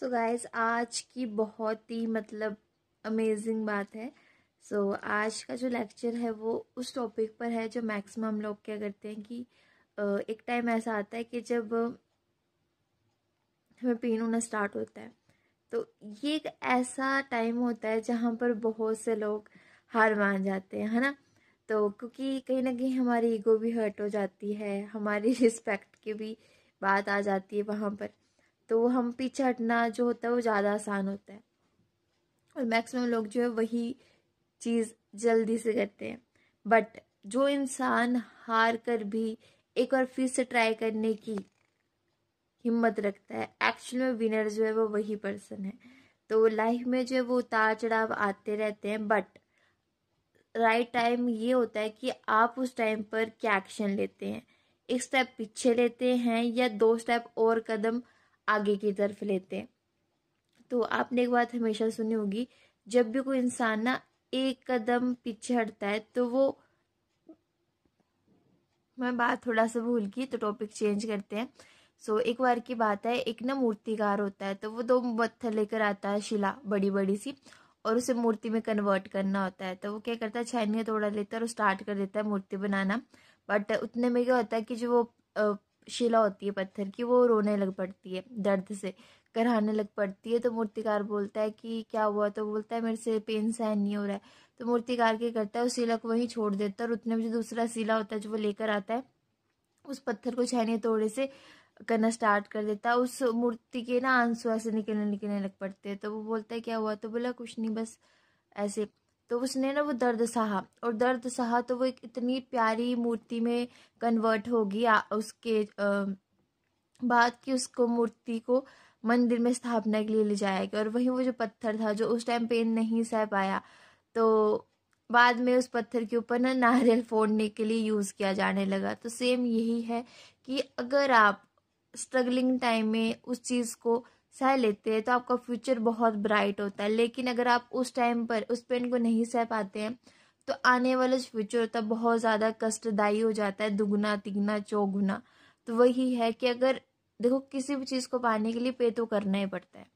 So guys, आज की बहुत ही अमेजिंग बात है। आज का जो लेक्चर है वो उस टॉपिक पर है जो मैक्सिमम लोग क्या करते हैं कि एक टाइम ऐसा आता है कि जब हमें पेन होना स्टार्ट होता है। तो ये एक ऐसा टाइम होता है जहाँ पर बहुत से लोग हार मान जाते हैं, है ना। तो क्योंकि कहीं ना कहीं हमारी ईगो भी हर्ट हो जाती है, हमारी रिस्पेक्ट की भी बात आ जाती है वहाँ पर। तो हम पीछे हटना जो होता है वो ज़्यादा आसान होता है, और मैक्सिमम लोग जो है वही चीज़ जल्दी से करते हैं। बट जो इंसान हार कर भी एक बार फिर से ट्राई करने की हिम्मत रखता है, एक्चुअल में विनर जो है वो वही पर्सन है। तो लाइफ में जो है वो उतार चढ़ाव आते रहते हैं, बट राइट टाइम ये होता है कि आप उस टाइम पर क्या एक्शन लेते हैं। एक स्टेप पीछे लेते हैं या 2 स्टेप और कदम आगे की तरफ लेते हैं। तो आपने एक बात हमेशा सुनी होगी, जब भी कोई इंसान ना एक कदम पीछे हटता है तो वो, मैं बात थोड़ा सा भूल गई तो टॉपिक चेंज करते हैं। एक बार की बात है, एक ना मूर्तिकार होता है, तो वो 2 पत्थर लेकर आता है, शिला बड़ी बड़ी सी, और उसे मूर्ति में कन्वर्ट करना होता है। तो वो क्या करता है, छानिया तोड़ा लेता है और स्टार्ट कर देता है मूर्ति बनाना। बट उतने में क्या होता है कि जो वो शिला होती है पत्थर की, वो रोने लग पड़ती है, दर्द से कराहने लग पड़ती है। तो मूर्तिकार बोलता है कि क्या हुआ, तो बोलता है मेरे से पेन सहन नहीं हो रहा है। तो मूर्तिकार क्या करता है, उस शिला को वहीं छोड़ देता है, और उतने में जो दूसरा शिला होता है जो वो लेकर आता है, उस पत्थर को छानिए तोड़े से करना स्टार्ट कर देता है। उस मूर्ति के ना आंसू ऐसे निकलने निकलने लग पड़ते हैं। तो वो बोलता है क्या हुआ, तो बोला कुछ नहीं, बस ऐसे। तो उसने ना वो दर्द सहा, और दर्द सहा तो वो एक इतनी प्यारी मूर्ति में कन्वर्ट होगी उसके बाद कि उसको मूर्ति को मंदिर में स्थापना के लिए ले जाया गया। और वहीं वो जो पत्थर था जो उस टाइम पेन नहीं सह पाया, तो बाद में उस पत्थर के ऊपर ना नारियल फोड़ने के लिए यूज किया जाने लगा। तो सेम यही है कि अगर आप स्ट्रगलिंग टाइम में उस चीज को सह लेते हैं तो आपका फ्यूचर बहुत ब्राइट होता है। लेकिन अगर आप उस टाइम पर उस पेन को नहीं सह पाते हैं तो आने वाला जो फ्यूचर होता है बहुत ज्यादा कष्टदायी हो जाता है, दुगना तिगना चौगुना। तो वही है कि अगर देखो, किसी भी चीज को पाने के लिए पे तो करना ही पड़ता है।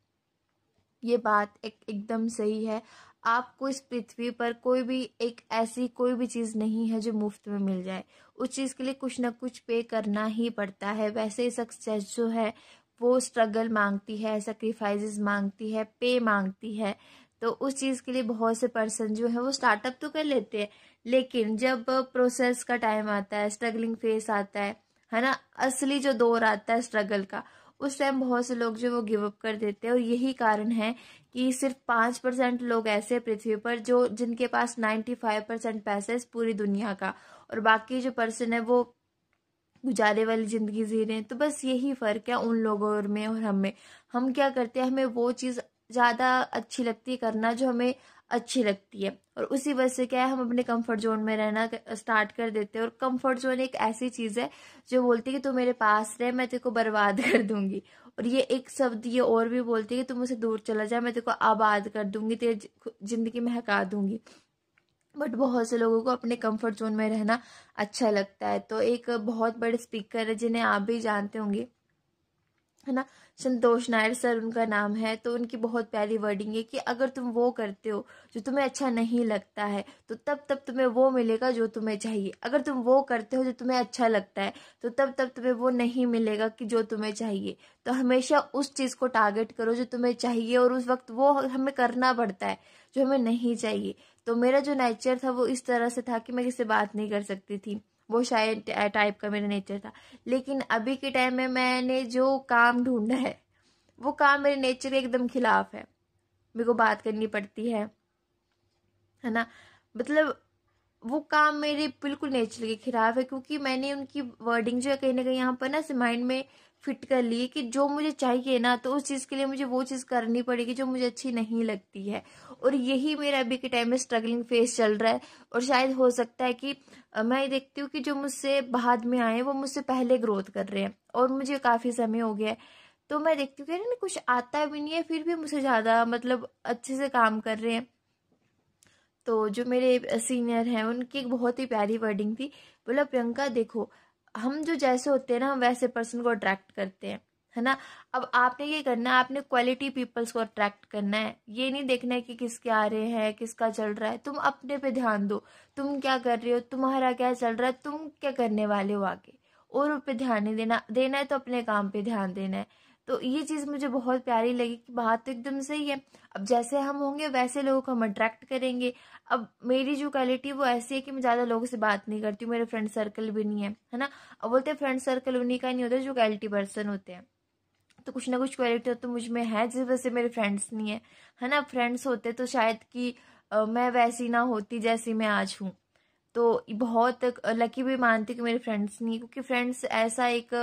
ये बात एकदम सही है। आपको इस पृथ्वी पर कोई भी एक ऐसी कोई भी चीज नहीं है जो मुफ्त में मिल जाए, उस चीज के लिए कुछ ना कुछ पे करना ही पड़ता है। वैसे ही सक्सेस जो है वो स्ट्रगल मांगती है, सेक्रीफाइसेस मांगती है, पे मांगती है। तो उस चीज के लिए बहुत से पर्सन जो है वो स्टार्टअप तो कर लेते हैं, लेकिन जब प्रोसेस का टाइम आता है, स्ट्रगलिंग फेस आता है ना, असली जो दौर आता है स्ट्रगल का, उस टाइम बहुत से लोग जो वो गिव अप कर देते हैं। और यही कारण है कि सिर्फ 5% लोग ऐसे पृथ्वी पर जो जिनके पास 95% पैसा है इस पूरी दुनिया का, और बाकी जो पर्सन है वो गुजारे वाली जिंदगी जी रहे हैं। तो बस यही फर्क है उन लोगों में और हम में। हम क्या करते हैं, हमें वो चीज ज्यादा अच्छी लगती है करना जो हमें अच्छी लगती है, और उसी वजह से क्या है, हम अपने कंफर्ट जोन में रहना स्टार्ट कर देते हैं। और कंफर्ट जोन एक ऐसी चीज है जो बोलती है कि तू मेरे पास रहे, मैं तेरे को बर्बाद कर दूंगी। और ये एक शब्द ये और भी बोलती है कि तू मुझसे दूर चला जा, मैं तेरे को आबाद कर दूंगी, तेरी जिंदगी में हका दूंगी। बट बहुत से लोगों को अपने कंफर्ट जोन में रहना अच्छा लगता है। तो एक बहुत बड़े स्पीकर है जिन्हें आप भी जानते होंगे, है ना, संतोष नायर सर उनका नाम है। तो उनकी बहुत प्यारी वर्डिंग है कि अगर तुम वो करते हो जो तुम्हें अच्छा नहीं लगता है तो तब तुम्हें वो मिलेगा जो तुम्हें चाहिए। अगर तुम वो करते हो जो तुम्हें अच्छा लगता है तो तब तुम्हें वो नहीं मिलेगा कि जो तुम्हें चाहिए। तो हमेशा उस चीज को टारगेट करो जो तुम्हें चाहिए, और उस वक्त वो हमें करना पड़ता है जो हमें नहीं चाहिए। तो मेरा जो नेचर था वो इस तरह से था कि मैं किसी से बात नहीं कर सकती थी, वो शायद टाइप का मेरा नेचर था। लेकिन अभी के टाइम में मैंने जो काम ढूंढा है वो काम मेरे नेचर के एकदम खिलाफ है। मेरे को बात करनी पड़ती है ना, मतलब वो काम मेरे बिल्कुल नेचर के खिलाफ है, क्योंकि मैंने उनकी वर्डिंग जो है कहीं ना कहीं यहाँ पर ना माइंड में फिट कर ली है कि जो मुझे चाहिए ना, तो उस चीज के लिए मुझे वो चीज करनी पड़ेगी जो मुझे अच्छी नहीं लगती है। और यही मेरा अभी के टाइम में स्ट्रगलिंग फेस चल रहा है। और शायद हो सकता है कि मैं ये देखती हूँ कि जो मुझसे बाद में आए वो मुझसे पहले ग्रोथ कर रहे हैं, और मुझे काफी समय हो गया है। तो मैं देखती हूँ कि कुछ आता भी नहीं है फिर भी मुझसे ज्यादा अच्छे से काम कर रहे हैं। तो जो मेरे सीनियर हैं उनकी एक बहुत ही प्यारी वर्डिंग थी, बोला प्रियंका देखो, हम जो जैसे होते हैं ना हम वैसे पर्सन को अट्रैक्ट करते हैं, है ना। अब आपने ये करना है, आपने क्वालिटी पीपल्स को अट्रैक्ट करना है। ये नहीं देखना है कि किसके आ रहे हैं, किसका चल रहा है। तुम अपने पे ध्यान दो, तुम क्या कर रहे हो, तुम्हारा क्या चल रहा है, तुम क्या करने वाले हो आगे। और उन पे ध्यान नहीं देना, देना है तो अपने काम पे ध्यान देना है। तो ये चीज़ मुझे बहुत प्यारी लगी कि बात तो एकदम सही है। अब जैसे हम होंगे वैसे लोगों को हम अट्रैक्ट करेंगे। अब मेरी जो क्वालिटी वो ऐसी है कि मैं ज़्यादा लोगों से बात नहीं करती हूँ, मेरे फ्रेंड सर्कल भी नहीं है ना। अब बोलते हैं फ्रेंड सर्कल उन्हीं का नहीं होता जो क्वालिटी पर्सन होते हैं। तो कुछ ना कुछ क्वालिटी तो मुझ में है जिस वजह से मेरे फ्रेंड्स नहीं है ना। फ्रेंड्स होते तो शायद कि मैं वैसी ना होती जैसी मैं आज हूँ। तो बहुत लकी भी मानती हूँ कि मेरे फ्रेंड्स नहीं, क्योंकि फ्रेंड्स ऐसा एक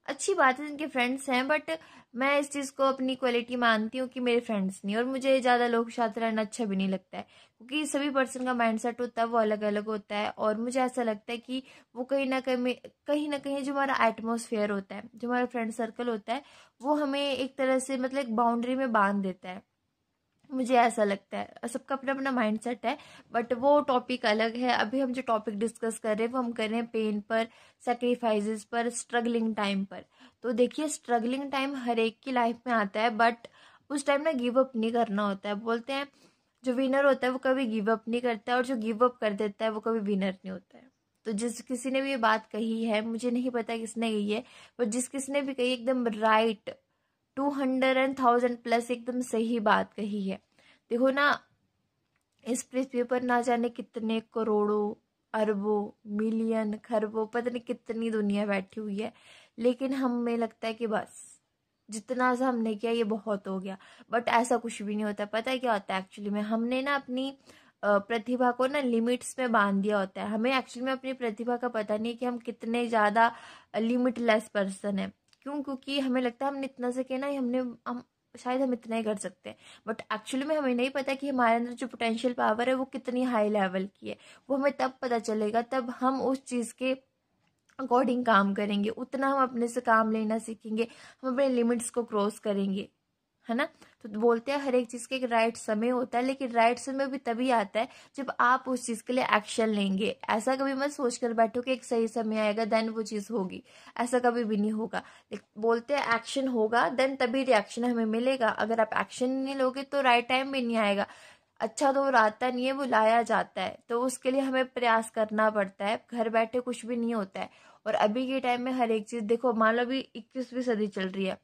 अच्छी बात है जिनके फ्रेंड्स हैं, बट मैं इस चीज़ को अपनी क्वालिटी मानती हूँ कि मेरे फ्रेंड्स नहीं। और मुझे ज़्यादा लोग के साथ रहना अच्छा भी नहीं लगता है, क्योंकि सभी पर्सन का माइंडसेट होता है वो अलग अलग होता है। और मुझे ऐसा लगता है कि वो कहीं ना कहीं जो हमारा एटमोसफेयर होता है, जो हमारा फ्रेंड सर्कल होता है, वो हमें एक तरह से मतलब एक बाउंड्री में बांध देता है। मुझे ऐसा लगता है, सबका अपना अपना माइंडसेट है, बट वो टॉपिक अलग है। अभी हम जो टॉपिक डिस्कस कर रहे हैं वो हम कर रहे हैं पेन पर, सेक्रीफाइसेस पर, स्ट्रगलिंग टाइम पर। तो देखिए, स्ट्रगलिंग टाइम हर एक की लाइफ में आता है, बट उस टाइम ना गिव अप नहीं करना होता है। बोलते हैं जो विनर होता है वो कभी गिव अप नहीं करता है, और जो गिव अप कर देता है वो कभी विनर नहीं होता है। तो जिस किसी ने भी ये बात कही है, मुझे नहीं पता किसने कही है, पर जिस किसने भी कही एकदम राइट, 200,000+ एकदम सही बात कही है। देखो ना, इस पृथ्वी पर ना जाने कितने करोड़ों, अरबों, मिलियन, खरबों, पता नहीं कितनी दुनिया बैठी हुई है, लेकिन हमें लगता है कि बस जितना सा हमने किया ये बहुत हो गया। बट ऐसा कुछ भी नहीं होता। पता है क्या होता है एक्चुअली में, हमने ना अपनी प्रतिभा को ना लिमिट्स में बांध दिया होता है। हमें एक्चुअली में अपनी प्रतिभा का पता नहीं कि हम कितने ज़्यादा लिमिटलेस पर्सन है। क्यों? क्योंकि हमें लगता है हमने इतना से किया ना, हम शायद हम इतना ही कर सकते हैं। बट एक्चुअली में हमें नहीं पता कि हमारे अंदर जो पोटेंशियल पावर है वो कितनी हाई लेवल की है। वो हमें तब पता चलेगा, तब हम उस चीज़ के अकॉर्डिंग काम करेंगे, उतना हम अपने से काम लेना सीखेंगे, हम अपने लिमिट्स को क्रॉस करेंगे, है ना। तो बोलते हैं हर एक चीज़ का एक राइट समय होता है, लेकिन राइट समय भी तभी आता है जब आप उस चीज़ के लिए एक्शन लेंगे। ऐसा कभी मत सोच कर बैठो कि एक सही समय आएगा देन वो चीज़ होगी, ऐसा कभी भी नहीं होगा। बोलते हैं एक्शन होगा देन तभी रिएक्शन हमें मिलेगा। अगर आप एक्शन नहीं लोगे तो राइट टाइम भी नहीं आएगा। अच्छा तो वो आता नहीं है, वो लाया जाता है, तो उसके लिए हमें प्रयास करना पड़ता है। घर बैठे कुछ भी नहीं होता है। और अभी के टाइम में हर एक चीज़ देखो, मान लो अभी 21वीं सदी चल रही है।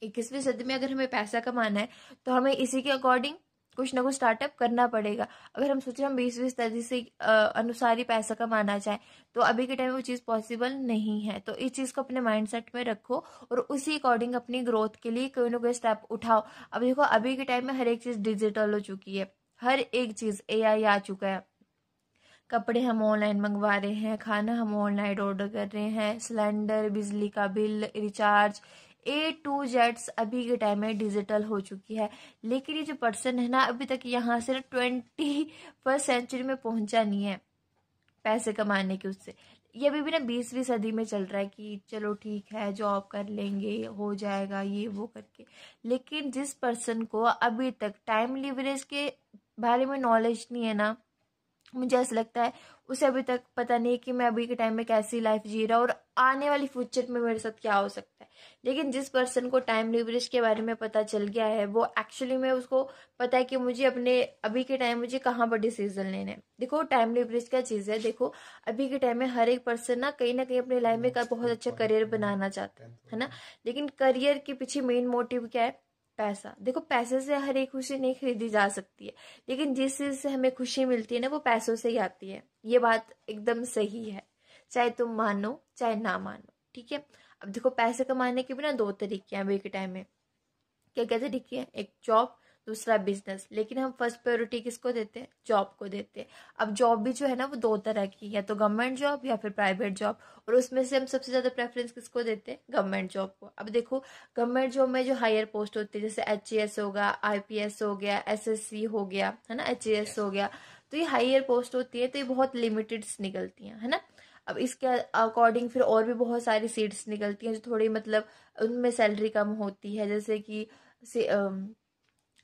21वीं सदी में अगर हमें पैसा कमाना है तो हमें इसी के अकॉर्डिंग कुछ ना कुछ स्टार्टअप करना पड़ेगा। अगर हम सोचें हम 20वीं सदी से अनुसार ही पैसा कमाना चाहें तो अभी के टाइम में वो चीज़ पॉसिबल नहीं है। तो इस चीज़ को अपने माइंडसेट में रखो और उसी अकॉर्डिंग अपनी ग्रोथ के लिए कोई ना कोई स्टेप उठाओ। अब देखो, अभी के टाइम में हर एक चीज़ डिजिटल हो चुकी है, हर एक चीज़ AI आ चुका है। कपड़े हम ऑनलाइन मंगवा रहे हैं, खाना हम ऑनलाइन ऑर्डर कर रहे हैं, सिलेंडर, बिजली का bill, recharge, A to Z अभी के टाइम में डिजिटल हो चुकी है। लेकिन ये जो पर्सन है ना, अभी तक यहाँ से ना 21st सेंचुरी में पहुंचा नहीं है पैसे कमाने के उससे। ये अभी भी ना 20वीं सदी में चल रहा है कि चलो ठीक है जॉब कर लेंगे, हो जाएगा ये वो करके। लेकिन जिस पर्सन को अभी तक टाइम लिवरेज के बारे में नॉलेज नहीं है ना, मुझे ऐसा लगता है उसे अभी तक पता नहीं कि मैं अभी के टाइम में कैसी लाइफ जी रहा हूँ और आने वाली फ्यूचर में मेरे साथ क्या हो सकता है। लेकिन जिस पर्सन को टाइम लिवरेज के बारे में पता चल गया है, वो एक्चुअली में उसको पता है कि मुझे अपने अभी के टाइम मुझे कहाँ पर डिसीजन लेने हैं। देखो, टाइम लिवरेज क्या चीज़ है। देखो, अभी के टाइम में हर एक पर्सन ना कहीं अपने लाइफ में बहुत अच्छा करियर बनाना चाहता है ना। लेकिन करियर के पीछे मेन मोटिव क्या है? पैसा। देखो, पैसे से हर एक खुशी नहीं खरीदी जा सकती है, लेकिन जिस चीज से हमें खुशी मिलती है ना वो पैसों से ही आती है। ये बात एकदम सही है, चाहे तुम मानो चाहे ना मानो, ठीक है। अब देखो, पैसे कमाने के भी ना दो तरीके हैं अभी के टाइम में। क्या क्या तरीके हैं? एक जॉब, दूसरा बिजनेस। लेकिन हम फर्स्ट प्रायोरिटी किसको देते हैं? जॉब को देते हैं। अब जॉब भी जो है ना वो दो तरह की, या तो गवर्नमेंट जॉब या फिर प्राइवेट जॉब। और उसमें से हम सबसे ज्यादा प्रेफरेंस किसको देते हैं? गवर्नमेंट जॉब को। अब देखो, गवर्नमेंट जॉब में जो हायर पोस्ट होती है, जैसे HAS हो गया, IPS हो गया, SSC हो गया, है ना, HAS हो गया, तो ये हायर पोस्ट होती है, तो ये बहुत लिमिटेड निकलती हैं, है ना। अब इसके अकॉर्डिंग फिर और भी बहुत सारी सीट्स निकलती हैं जो थोड़ी मतलब उनमें सैलरी कम होती है, जैसे कि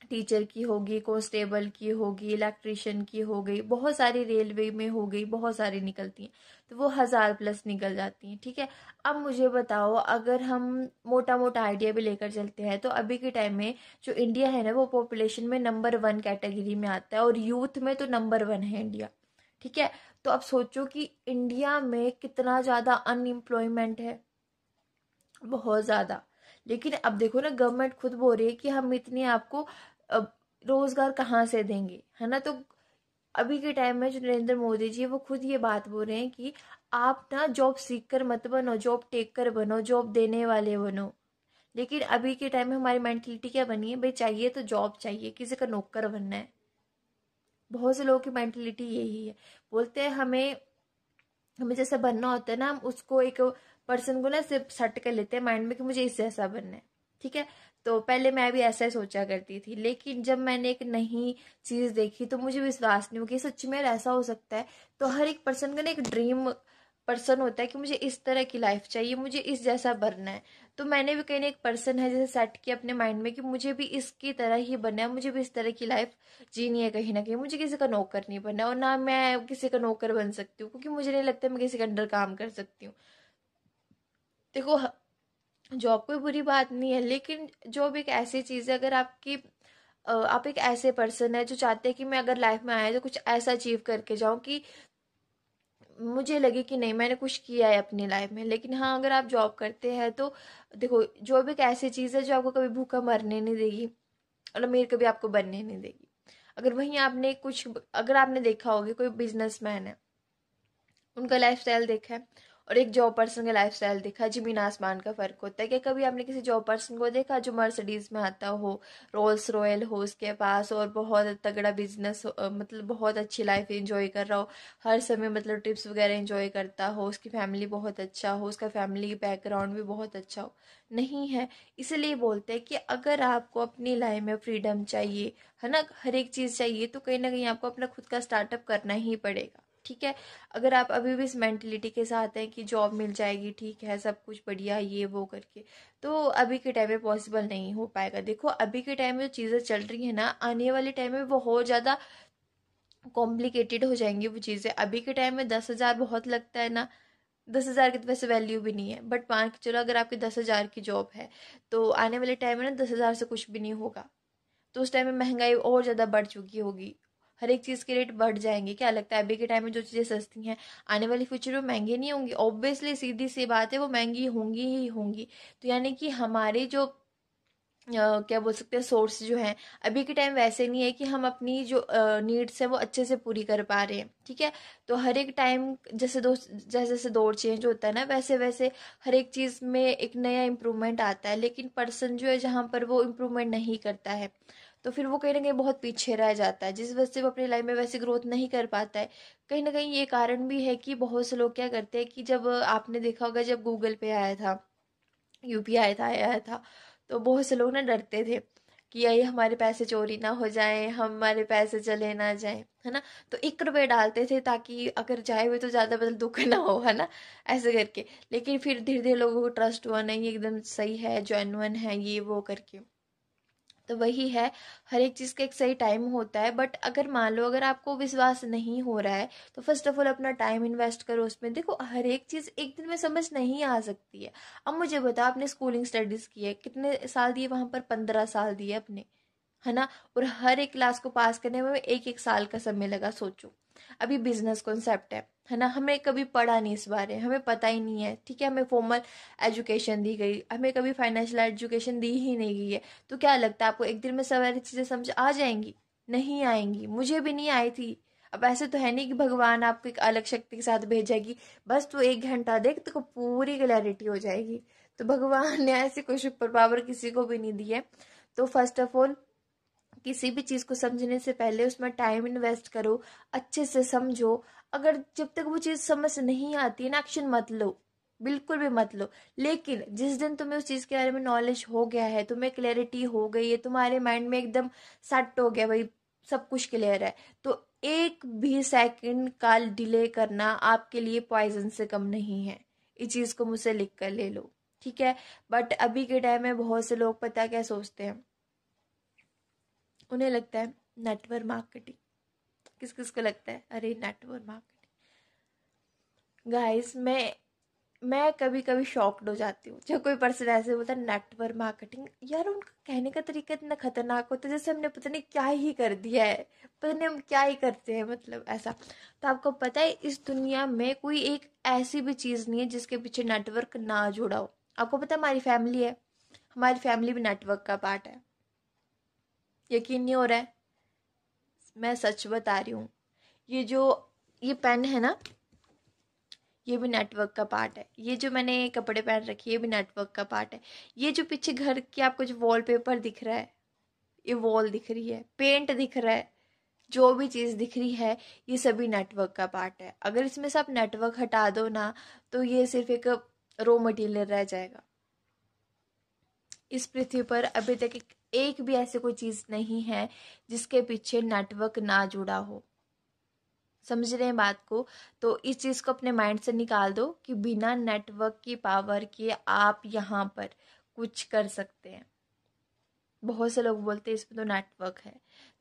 टीचर की होगी, कांस्टेबल की होगी, इलेक्ट्रिशियन की हो गई, बहुत सारी रेलवे में हो गई, बहुत सारी निकलती हैं, तो वो 1000+ निकल जाती हैं। ठीक है, अब मुझे बताओ, अगर हम मोटा मोटा आइडिया भी लेकर चलते हैं तो अभी के टाइम में जो इंडिया है ना, वो पॉपुलेशन में नंबर 1 कैटेगरी में आता है, और यूथ में तो नंबर 1 है इंडिया। ठीक है, तो अब सोचो कि इंडिया में कितना ज़्यादा अनएम्प्लॉयमेंट है, बहुत ज़्यादा। लेकिन अब देखो ना, गवर्नमेंट खुद बोल रही है कि हम इतने आपको अब रोजगार कहाँ से देंगे, है ना। तो अभी के टाइम में जो नरेंद्र मोदी जी है, वो खुद ये बात बोल रहे हैं कि आप ना जॉब सीकर मत बनो, जॉब टेकर बनो, जॉब देने वाले बनो। लेकिन अभी के टाइम में हमारी मेंटलिटी क्या बनी है, भाई चाहिए तो जॉब चाहिए, किसी का नौकर बनना है। बहुत से लोगों की मेंटलिटी यही है, बोलते हैं हमें हमें जैसा बनना होता है ना, हम उसको एक पर्सन को ना सिर्फ सेट कर लेते हैं माइंड में कि मुझे इस जैसा बनना है। ठीक है, तो पहले मैं भी ऐसा ही सोचा करती थी, लेकिन जब मैंने एक नई चीज देखी तो मुझे विश्वास नहीं हुआ कि सच में ऐसा हो सकता है। तो हर एक पर्सन का ना एक ड्रीम पर्सन होता है कि मुझे इस तरह की लाइफ चाहिए, मुझे इस जैसा बनना है। तो मैंने भी कहीं ना एक पर्सन है जैसे सेट किया अपने माइंड में कि मुझे भी इसकी तरह ही बनना है, मुझे भी इस तरह की लाइफ जीनी है कहीं ना कहीं, मुझे किसी का नौकर नहीं बनना, और ना मैं किसी का नौकर बन सकती हूँ, क्योंकि मुझे नहीं लगता मैं किसी के अंडर काम कर सकती हूँ। देखो, जॉब कोई बुरी बात नहीं है, लेकिन जॉब एक ऐसी चीज़ है, अगर आपकी आप एक ऐसे पर्सन है जो चाहते हैं कि मैं अगर लाइफ में आया तो कुछ ऐसा अचीव करके जाऊं कि मुझे लगे कि नहीं मैंने कुछ किया है अपनी लाइफ में। लेकिन हाँ, अगर आप जॉब करते हैं तो देखो, जॉब एक ऐसी चीज़ है जो आपको कभी भूखा मरने नहीं देगी, और अमीर कभी आपको बनने नहीं देगी। अगर वहीं आपने कुछ, अगर आपने देखा होगा कोई बिजनेसमैन है, उनका लाइफस्टाइल देखा है और एक जॉब पर्सन का लाइफस्टाइल देखा है, जमीन आसमान का फर्क होता है। क्या कभी आपने किसी जॉब पर्सन को देखा जो मर्सिडीज में आता हो, रोल्स रॉयल हो उसके पास, और बहुत तगड़ा बिजनेस, मतलब बहुत अच्छी लाइफ एंजॉय कर रहा हो, हर समय मतलब ट्रिप्स वगैरह एंजॉय करता हो, उसकी फैमिली बहुत अच्छा हो, उसका फैमिली बैकग्राउंड भी बहुत अच्छा हो? नहीं है। इसलिए बोलते हैं कि अगर आपको अपनी लाइफ में फ्रीडम चाहिए, है ना, हर एक चीज़ चाहिए, तो कहीं ना कहीं आपको अपना खुद का स्टार्टअप करना ही पड़ेगा। ठीक है, अगर आप अभी भी इस मेंटेलिटी के साथ हैं कि जॉब मिल जाएगी, ठीक है, सब कुछ बढ़िया ये वो करके, तो अभी के टाइम में पॉसिबल नहीं हो पाएगा। देखो, अभी के टाइम में जो चीज़ें चल रही है ना, आने वाले टाइम में बहुत ज़्यादा कॉम्प्लिकेटेड हो जाएंगी वो चीज़ें। अभी के टाइम में 10,000 बहुत लगता है ना, 10,000 की तो वैसे वैल्यू भी नहीं है, बट मान के चलो अगर आपकी 10,000 की जॉब है, तो आने वाले टाइम में ना 10,000 से कुछ भी नहीं होगा। तो उस टाइम में महंगाई और ज़्यादा बढ़ चुकी होगी, हर एक चीज़ के रेट बढ़ जाएंगे। क्या लगता है अभी के टाइम में जो चीज़ें सस्ती हैं, आने वाली फ्यूचर में महंगी नहीं होंगी? ऑब्वियसली सीधी सी बात है, वो महंगी होंगी ही होंगी। तो यानी कि हमारे जो क्या बोल सकते हैं सोर्स जो है, अभी के टाइम वैसे नहीं है कि हम अपनी जो नीड्स है वो अच्छे से पूरी कर पा रहे हैं। ठीक है, तो हर एक टाइम जैसे जैसे दौर चेंज होता है ना, वैसे वैसे हर एक चीज़ में एक नया इम्प्रूवमेंट आता है। लेकिन पर्सन जो है जहाँ पर वो इम्प्रूवमेंट नहीं करता है, तो फिर वो कहीं ना कहीं बहुत पीछे रह जाता है, जिस वजह से वो अपनी लाइफ में वैसी ग्रोथ नहीं कर पाता है। कहीं ना कहीं ये कारण भी है कि बहुत से लोग क्या करते हैं कि जब आपने देखा होगा जब गूगल पे आया था, यूपीआई था आया था, तो बहुत से लोग ना डरते थे कि ये हमारे पैसे चोरी ना हो जाए, हमारे पैसे चले ना जाए, है ना। तो 1 रुपये डालते थे ताकि अगर जाए हुए तो ज़्यादा मतलब दुख ना हो, है ना, ऐसे करके। लेकिन फिर धीरे धीरे लोगों को ट्रस्ट हुआ, नहीं एकदम सही है, जेन्युइन है, ये वो करके। तो वही है, हर एक चीज़ का एक सही टाइम होता है। बट अगर मान लो अगर आपको विश्वास नहीं हो रहा है, तो फर्स्ट ऑफ ऑल अपना टाइम इन्वेस्ट करो उसमें। देखो, हर एक चीज़ एक दिन में समझ नहीं आ सकती है। अब मुझे बता, आपने स्कूलिंग स्टडीज़ की है, कितने साल दिए वहां पर? 15 साल दिए अपने, है ना। और हर एक क्लास को पास करने में 1-1 साल का समय लगा, सोचो। अभी बिजनेस कॉन्सेप्ट है ना, हमें कभी पढ़ा नहीं इस बारे, हमें पता ही नहीं है। ठीक है, हमें फॉर्मल एजुकेशन दी गई, हमें कभी फाइनेंशियल एजुकेशन दी ही नहीं गई है। तो क्या लगता है आपको एक दिन में सारी चीजें समझ आ जाएंगी? नहीं आएंगी, मुझे भी नहीं आई थी। अब ऐसे तो है नहीं कि भगवान आपको एक अलग शक्ति के साथ भेजेगी, बस तू 1 घंटा देख तो पूरी क्लैरिटी हो जाएगी। तो भगवान ने ऐसी कोई सुपर पावर किसी को भी नहीं दी है। तो फर्स्ट ऑफ ऑल, किसी भी चीज को समझने से पहले उसमें टाइम इन्वेस्ट करो, अच्छे से समझो। अगर जब तक वो चीज समझ नहीं आती है ना, एक्शन मत लो, बिल्कुल भी मत लो। लेकिन जिस दिन तुम्हें उस चीज के बारे में नॉलेज हो गया है, तुम्हें क्लैरिटी हो गई है, तुम्हारे माइंड में एकदम सेट हो गया भाई, सब कुछ क्लियर है, तो एक भी सेकंड का डिले करना आपके लिए पॉइजन से कम नहीं है। इस चीज को मुझसे लिख कर ले लो, ठीक है। बट अभी के टाइम में बहुत से लोग पता क्या सोचते हैं, उन्हें लगता है नेटवर्क मार्केटिंग। किस किस को लगता है अरे नेटवर्क मार्केटिंग। गाइस मैं कभी कभी शॉक्ड हो जाती हूँ जब कोई पर्सन ऐसे बोलता है नेटवर्क मार्केटिंग। यार उनका कहने का तरीका इतना खतरनाक होता है जैसे हमने पता नहीं क्या ही कर दिया है, पता नहीं हम क्या ही करते हैं, मतलब ऐसा। तो आपको पता है इस दुनिया में कोई एक ऐसी भी चीज़ नहीं है जिसके पीछे नेटवर्क ना जुड़ा हो। आपको पता है हमारी फैमिली है, हमारी फैमिली भी नेटवर्क का पार्ट है। यकीन नहीं हो रहा है, मैं सच बता रही हूँ। ये पेन है ना, ये भी नेटवर्क का पार्ट है। ये जो मैंने कपड़े पहन रखे ये भी नेटवर्क का पार्ट है। ये जो पीछे घर की आपको जो वॉलपेपर दिख रहा है, ये वॉल दिख रही है, पेंट दिख रहा है, जो भी चीज़ दिख रही है ये सभी नेटवर्क का पार्ट है। अगर इसमें से आप नेटवर्क हटा दो ना तो ये सिर्फ एक रॉ मटेरियल रह जाएगा। इस पृथ्वी पर अभी तक एक भी ऐसी कोई चीज़ नहीं है जिसके पीछे नेटवर्क ना जुड़ा हो। समझ रहे हैं बात को? तो इस चीज़ को अपने माइंड से निकाल दो कि बिना नेटवर्क की पावर के आप यहाँ पर कुछ कर सकते हैं। बहुत से लोग बोलते हैं इसमें तो नेटवर्क है।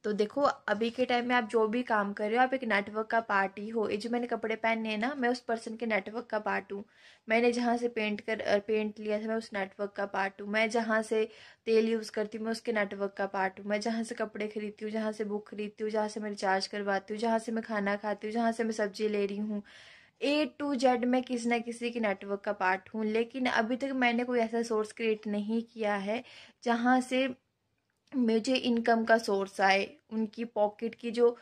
तो देखो अभी के टाइम में आप जो भी काम कर रहे हो आप एक नेटवर्क का पार्ट ही हो। ये जो मैंने कपड़े पहने हैं ना, मैं उस पर्सन के नेटवर्क का पार्ट हूँ। मैंने जहाँ से पेंट लिया था मैं उस नेटवर्क का पार्ट हूँ। मैं जहाँ से तेल यूज़ करती हूँ मैं उसके नेटवर्क का पार्ट हूँ। मैं जहाँ से कपड़े खरीदती हूँ, जहाँ से बुक खरीदती हूँ, जहाँ से मैं रिचार्ज करवाती हूँ, जहाँ से मैं खाना खाती हूँ, जहाँ से मैं सब्जी ले रही हूँ, A to Z मैं किसी ना किसी की नेटवर्क का पार्ट हूँ। लेकिन अभी तक मैंने कोई ऐसा सोर्स क्रिएट नहीं किया है जहाँ से मुझे इनकम का सोर्स आए। उनकी पॉकेट की जो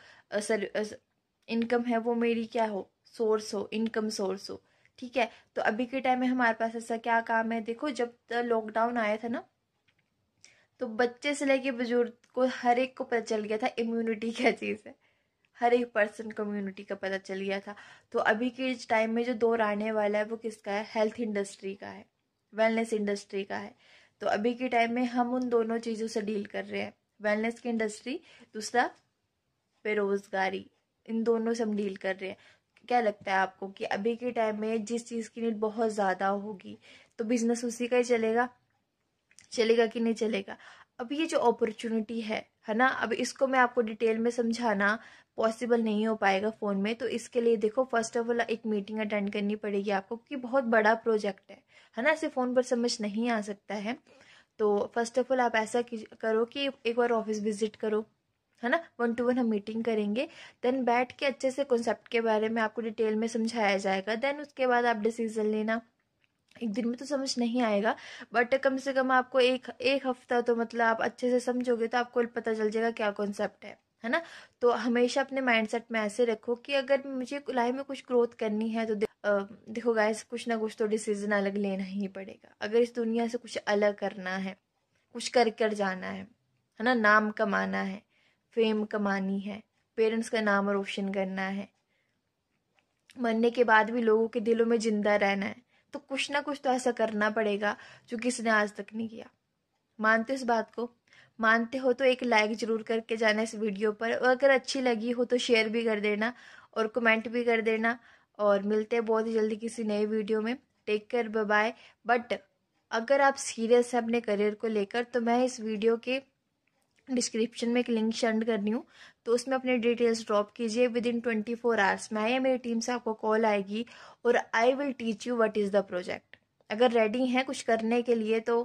इनकम है वो मेरी क्या हो, सोर्स हो, इनकम सोर्स हो। ठीक है, तो अभी के टाइम में हमारे पास ऐसा क्या काम है? देखो जब लॉकडाउन आया था ना तो बच्चे से लेके बुजुर्ग को हर एक को पता चल गया था इम्यूनिटी क्या चीज़ है। हर एक पर्सन को इम्यूनिटी का पता चल गया था। तो अभी के टाइम में जो दौर आने वाला है वो किसका है? हेल्थ इंडस्ट्री का है, वेलनेस इंडस्ट्री का है। तो अभी के टाइम में हम उन दोनों चीज़ों से डील कर रहे हैं, वेलनेस की इंडस्ट्री, दूसरा बेरोजगारी, इन दोनों से हम डील कर रहे हैं। क्या लगता है आपको कि अभी के टाइम में जिस चीज़ की नीड बहुत ज़्यादा होगी तो बिजनेस उसी का ही चलेगा? चलेगा कि नहीं चलेगा? अब ये जो अपॉर्चुनिटी है ना, अब इसको मैं आपको डिटेल में समझाना पॉसिबल नहीं हो पाएगा फ़ोन में। तो इसके लिए देखो फर्स्ट ऑफ ऑल एक मीटिंग अटेंड करनी पड़ेगी आपको क्योंकि बहुत बड़ा प्रोजेक्ट है ना, ऐसे फ़ोन पर समझ नहीं आ सकता है। तो फर्स्ट ऑफ ऑल आप ऐसा करो कि एक बार ऑफिस विजिट करो, है ना, 1-to-1 हम मीटिंग करेंगे। देन बैठ के अच्छे से कॉन्सेप्ट के बारे में आपको डिटेल में समझाया जाएगा। देन उसके बाद आप डिसीजन लेना। एक दिन में तो समझ नहीं आएगा बट कम से कम आपको एक हफ्ता तो मतलब आप अच्छे से समझोगे तो आपको पता चल जाएगा क्या कॉन्सेप्ट है ना। तो हमेशा अपने माइंडसेट में ऐसे रखो कि अगर मुझे लाइफ में कुछ ग्रोथ करनी है तो देखो गाइस कुछ ना कुछ तो डिसीजन अलग लेना ही पड़ेगा। अगर इस दुनिया से कुछ अलग करना है, कुछ कर जाना है ना, नाम कमाना है, फेम कमानी है, पेरेंट्स का नाम रोशन करना है, मरने के बाद भी लोगों के दिलों में जिंदा रहना है, तो कुछ ना कुछ तो ऐसा करना पड़ेगा जो किसी ने आज तक नहीं किया। मानते हो इस बात को? मानते हो तो एक लाइक जरूर करके जाना इस वीडियो पर, और अगर अच्छी लगी हो तो शेयर भी कर देना और कमेंट भी कर देना। और मिलते हैं बहुत ही जल्दी किसी नए वीडियो में। Take care, bye bye. But अगर आप सीरियस हैं अपने करियर को लेकर तो मैं इस वीडियो के डिस्क्रिप्शन में एक लिंक सेंड कर रही हूँ, तो उसमें अपने डिटेल्स ड्रॉप कीजिए। विदिन 24 आवर्स मैं या मेरी टीम से आपको कॉल आएगी और I will teach you what is the project. अगर रेडी हैं कुछ करने के लिए तो